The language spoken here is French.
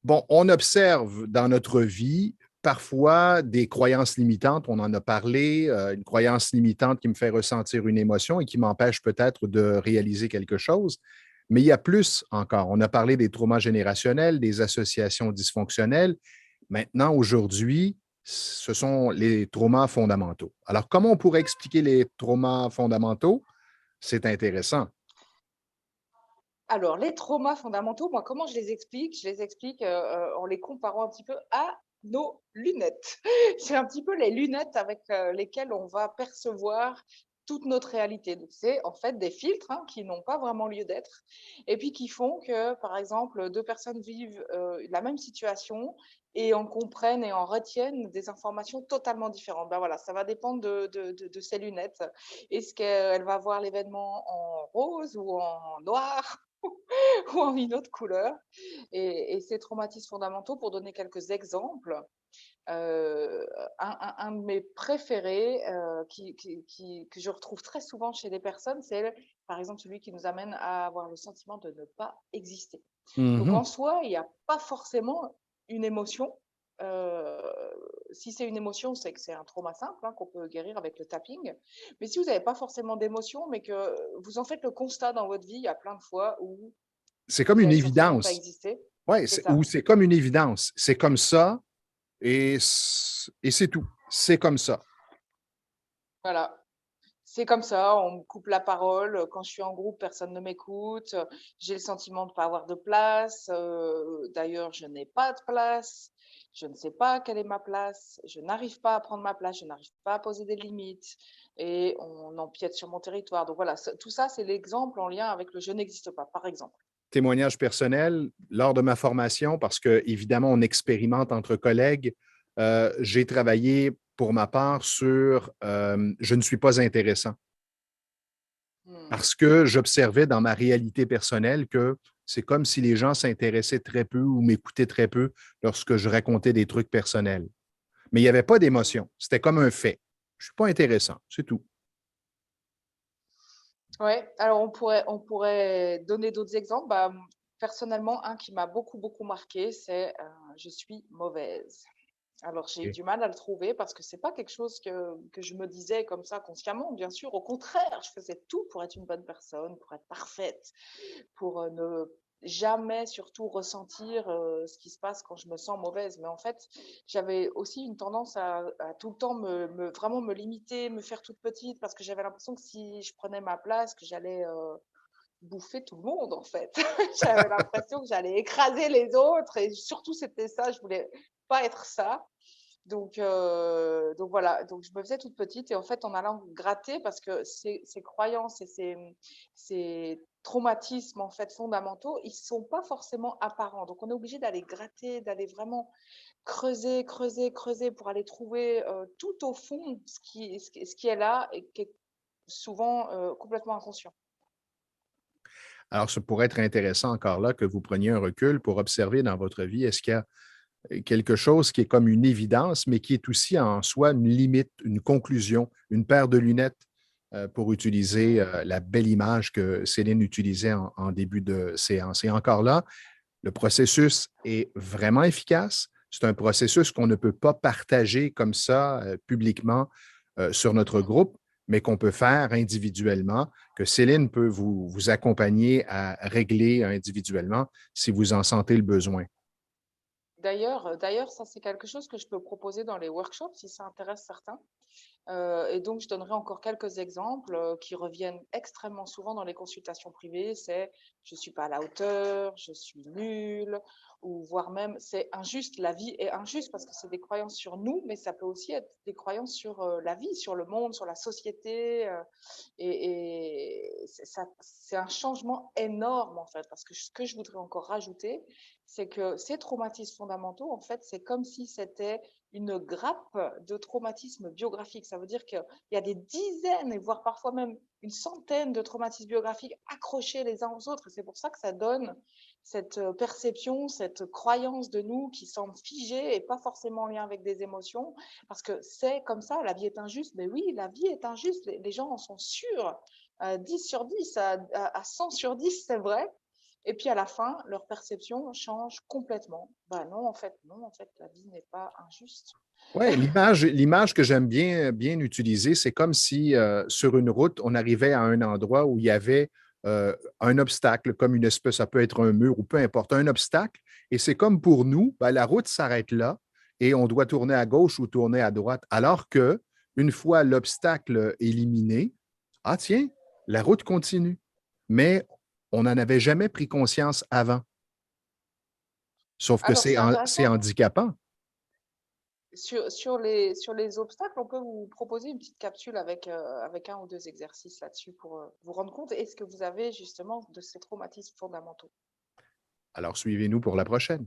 Bon, on observe dans notre vie parfois des croyances limitantes. On en a parlé, une croyance limitante qui me fait ressentir une émotion et qui m'empêche peut-être de réaliser quelque chose. Mais il y a plus encore. On a parlé des traumas générationnels, des associations dysfonctionnelles. Maintenant, aujourd'hui, ce sont les traumas fondamentaux. Alors, comment on pourrait expliquer les traumas fondamentaux? C'est intéressant. Alors, les traumas fondamentaux, moi, comment je les explique? Je les explique en les comparant un petit peu à nos lunettes. C'est un petit peu les lunettes avec lesquelles on va percevoir toute notre réalité. Donc, c'est en fait des filtres hein, qui n'ont pas vraiment lieu d'être et puis qui font que, par exemple, deux personnes vivent la même situation et en comprennent et en retiennent des informations totalement différentes. Ben voilà, ça va dépendre de ces lunettes. Est-ce qu'elle va voir l'événement en rose ou en noir ou en une autre couleur. Et ces traumatismes fondamentaux, pour donner quelques exemples, un de mes préférés que je retrouve très souvent chez des personnes, c'est par exemple celui qui nous amène à avoir le sentiment de ne pas exister. Donc Mhm. en soi, il n'y a pas forcément une émotion. Euh, Si c'est une émotion, c'est que c'est un trauma simple hein, qu'on peut guérir avec le tapping. Mais si vous n'avez pas forcément d'émotion, mais que vous en faites le constat dans votre vie, il y a plein de fois où C'est comme vous une avez le sentiment de ne pas évidence. exister. Ouais, C'est ou ça. c'est comme une évidence. C'est comme ça et c'est tout. C'est comme ça. Voilà. C'est comme ça, on me coupe la parole. Quand je suis en groupe, personne ne m'écoute. J'ai le sentiment de ne pas avoir de place. D'ailleurs, je n'ai pas de place. Je ne sais pas quelle est ma place. Je n'arrive pas à prendre ma place. Je n'arrive pas à poser des limites. Et on empiète sur mon territoire. Donc voilà, tout ça, c'est l'exemple en lien avec le je n'existe pas, par exemple. Témoignage personnel, lors de ma formation, parce que évidemment, on expérimente entre collègues, j'ai travaillé pour ma part sur je ne suis pas intéressant Hmm. parce que j'observais dans ma réalité personnelle que c'est comme si les gens s'intéressaient très peu ou m'écoutaient très peu lorsque je racontais des trucs personnels. Mais il n'y avait pas Hmm. d'émotion. C'était comme un fait. Je ne suis pas intéressant, c'est tout. Ouais, alors on pourrait donner d'autres exemples. Bah, personnellement, un qui m'a beaucoup, beaucoup marqué, c'est je suis mauvaise. Alors, j'ai eu OK. du mal à le trouver parce que c'est pas quelque chose que je me disais comme ça consciemment, bien sûr. Au contraire, je faisais tout pour être une bonne personne, pour être parfaite, pour ne jamais surtout ressentir ce qui se passe quand je me sens mauvaise. Mais en fait, j'avais aussi une tendance à tout le temps vraiment me limiter, me faire toute petite parce que j'avais l'impression que si je prenais ma place, que j'allais bouffer tout le monde en fait. J'avais l'impression que j'allais écraser les autres et surtout c'était ça, je voulais pas être ça. Donc voilà, donc je me faisais toute petite et en fait en allant gratter parce que ces croyances et ces traumatismes en fait fondamentaux, ils sont pas forcément apparents. Donc on est obligé d'aller gratter, d'aller vraiment creuser, creuser, creuser pour aller trouver tout au fond ce qui est là et qui est souvent complètement inconscient. Alors, ça pourrait être intéressant encore là que vous preniez un recul pour observer dans votre vie, est-ce qu'il y a quelque chose qui est comme une évidence, mais qui est aussi en soi une limite, une conclusion, une paire de lunettes pour utiliser Mm. la belle image que Céline utilisait en début de séance. Et encore là, le processus est vraiment efficace. C'est un processus qu'on ne peut pas partager comme ça publiquement sur notre Mm. groupe, mais qu'on peut faire individuellement, que Céline peut vous accompagner à régler individuellement si vous en sentez le besoin. D'ailleurs, ça c'est quelque chose que je peux proposer dans les workshops si ça intéresse certains. Et donc, je donnerai encore quelques exemples qui reviennent extrêmement souvent dans les consultations privées. C'est je suis pas à la hauteur, je suis nulle, ou voire même c'est injuste. La vie est injuste parce que c'est des croyances sur nous, mais ça peut aussi être des croyances sur la vie, sur le monde, sur la société. Et c'est un changement énorme en fait. Parce que ce que je voudrais encore rajouter, c'est que ces traumatismes fondamentaux, en fait, c'est comme si c'était une grappe de traumatismes biographiques. Ça veut dire qu'il y a des dizaines, et voire parfois même une centaine de traumatismes biographiques accrochés les uns aux autres. Et c'est pour ça que ça donne cette perception, cette croyance de nous qui semble figée et pas forcément en lien avec des émotions. Parce que c'est comme ça, la vie est injuste. Mais oui, la vie est injuste. Les gens en sont sûrs. 10 sur 10, à 100 sur 10, c'est vrai. Et puis à la fin, leur perception change complètement. Bah non, en fait, non, en fait, la vie n'est pas injuste. Ouais, l'image que j'aime bien utiliser, c'est comme si sur une route, on arrivait à un endroit où il y avait un obstacle, comme une espèce, ça peut être un mur ou peu importe, un obstacle. Et c'est comme pour nous, ben, la route s'arrête là et on doit tourner à gauche ou tourner à droite. Alors que une fois l'obstacle éliminé, ah tiens, la route continue. Mais on n'en avait jamais pris conscience avant. Sauf que Alors, c'est c'est intéressant. handicapant. Sur les obstacles, on peut vous proposer une petite capsule avec un ou deux exercices là-dessus pour vous rendre compte. Est-ce que vous avez justement de ces traumatismes fondamentaux? Alors suivez-nous pour la prochaine.